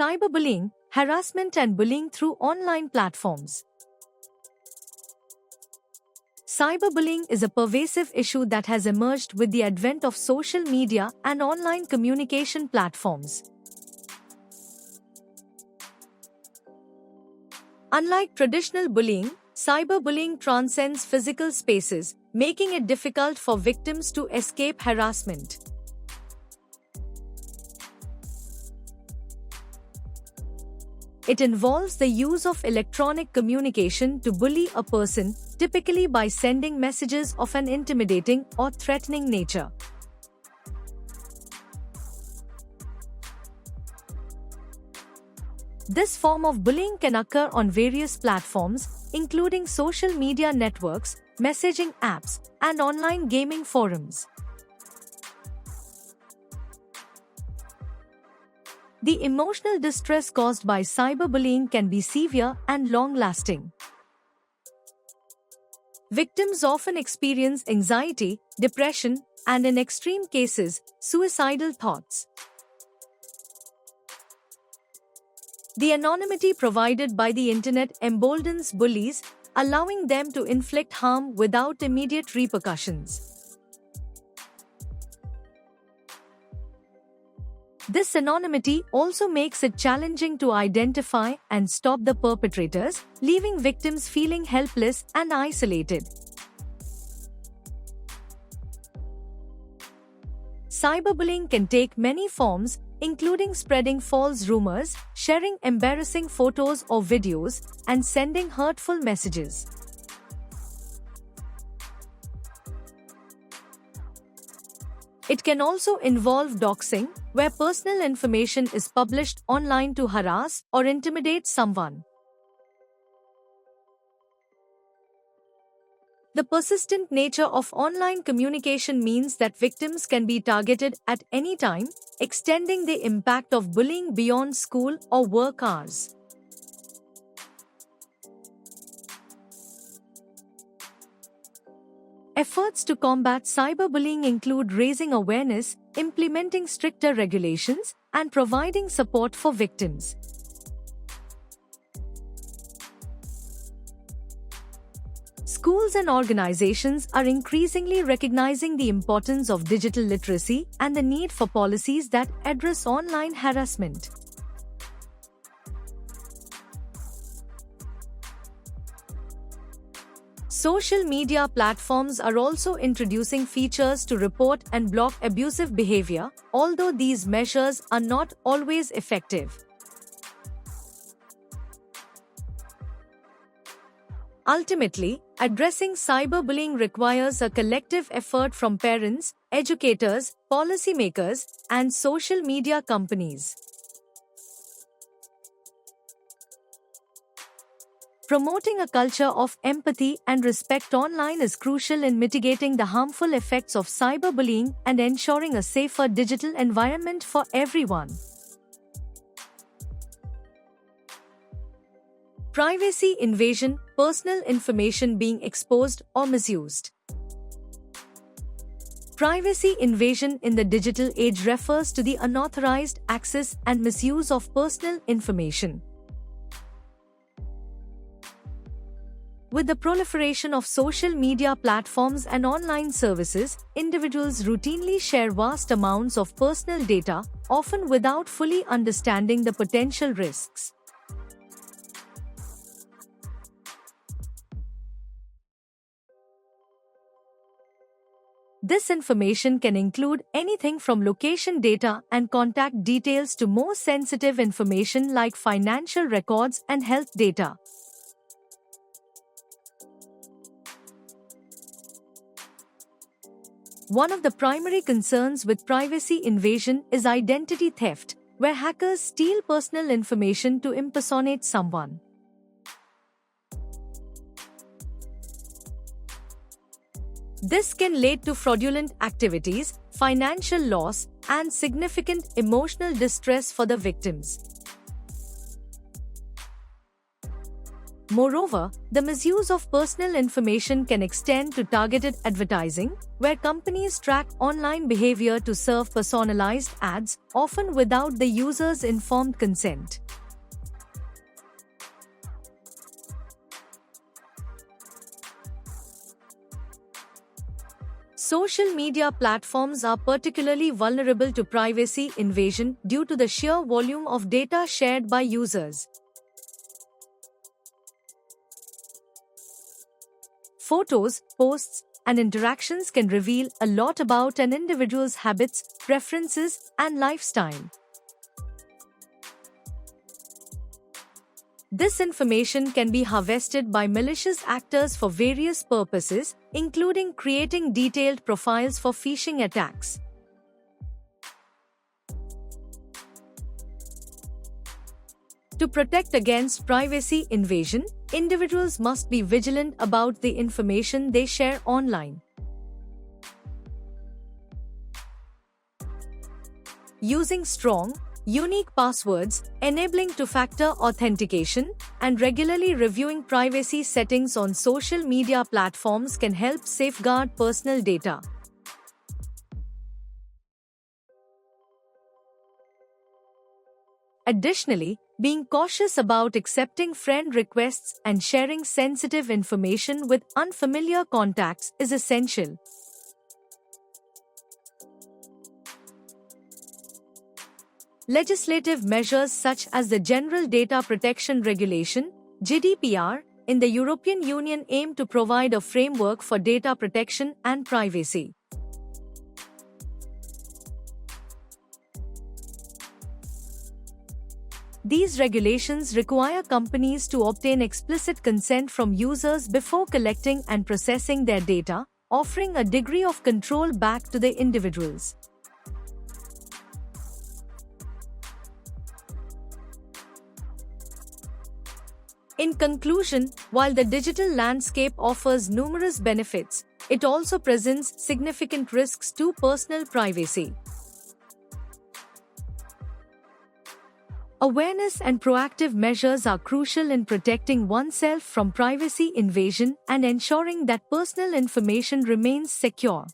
Cyberbullying, harassment and bullying through online platforms. Cyberbullying is a pervasive issue that has emerged with the advent of social media and online communication platforms. Unlike traditional bullying, cyberbullying transcends physical spaces, making it difficult for victims to escape harassment. It involves the use of electronic communication to bully a person, typically by sending messages of an intimidating or threatening nature. This form of bullying can occur on various platforms, including social media networks, messaging apps, and online gaming forums. The emotional distress caused by cyberbullying can be severe and long-lasting. Victims often experience anxiety, depression, and in extreme cases, suicidal thoughts. The anonymity provided by the internet emboldens bullies, allowing them to inflict harm without immediate repercussions. This anonymity also makes it challenging to identify and stop the perpetrators, leaving victims feeling helpless and isolated. Cyberbullying can take many forms, including spreading false rumors, sharing embarrassing photos or videos, and sending hurtful messages. It can also involve doxing, where personal information is published online to harass or intimidate someone. The persistent nature of online communication means that victims can be targeted at any time, extending the impact of bullying beyond school or work hours. Efforts to combat cyberbullying include raising awareness, implementing stricter regulations, and providing support for victims. Schools and organizations are increasingly recognizing the importance of digital literacy and the need for policies that address online harassment. Social media platforms are also introducing features to report and block abusive behavior, although these measures are not always effective. Ultimately, addressing cyberbullying requires a collective effort from parents, educators, policymakers, and social media companies. Promoting a culture of empathy and respect online is crucial in mitigating the harmful effects of cyberbullying and ensuring a safer digital environment for everyone. Privacy invasion, personal information being exposed or misused. Privacy invasion in the digital age refers to the unauthorized access and misuse of personal information. With the proliferation of social media platforms and online services, individuals routinely share vast amounts of personal data, often without fully understanding the potential risks. This information can include anything from location data and contact details to more sensitive information like financial records and health data. One of the primary concerns with privacy invasion is identity theft, where hackers steal personal information to impersonate someone. This can lead to fraudulent activities, financial loss, and significant emotional distress for the victims. Moreover, the misuse of personal information can extend to targeted advertising, where companies track online behavior to serve personalized ads, often without the user's informed consent. Social media platforms are particularly vulnerable to privacy invasion due to the sheer volume of data shared by users. Photos, posts, and interactions can reveal a lot about an individual's habits, preferences, and lifestyle. This information can be harvested by malicious actors for various purposes, including creating detailed profiles for phishing attacks. To protect against privacy invasion, individuals must be vigilant about the information they share online. Using strong, unique passwords, enabling two-factor authentication, and regularly reviewing privacy settings on social media platforms can help safeguard personal data. Additionally, being cautious about accepting friend requests and sharing sensitive information with unfamiliar contacts is essential. Legislative measures such as the General Data Protection Regulation (GDPR) in the European Union aim to provide a framework for data protection and privacy. These regulations require companies to obtain explicit consent from users before collecting and processing their data, offering a degree of control back to the individuals. In conclusion, while the digital landscape offers numerous benefits, it also presents significant risks to personal privacy. Awareness and proactive measures are crucial in protecting oneself from privacy invasion and ensuring that personal information remains secure.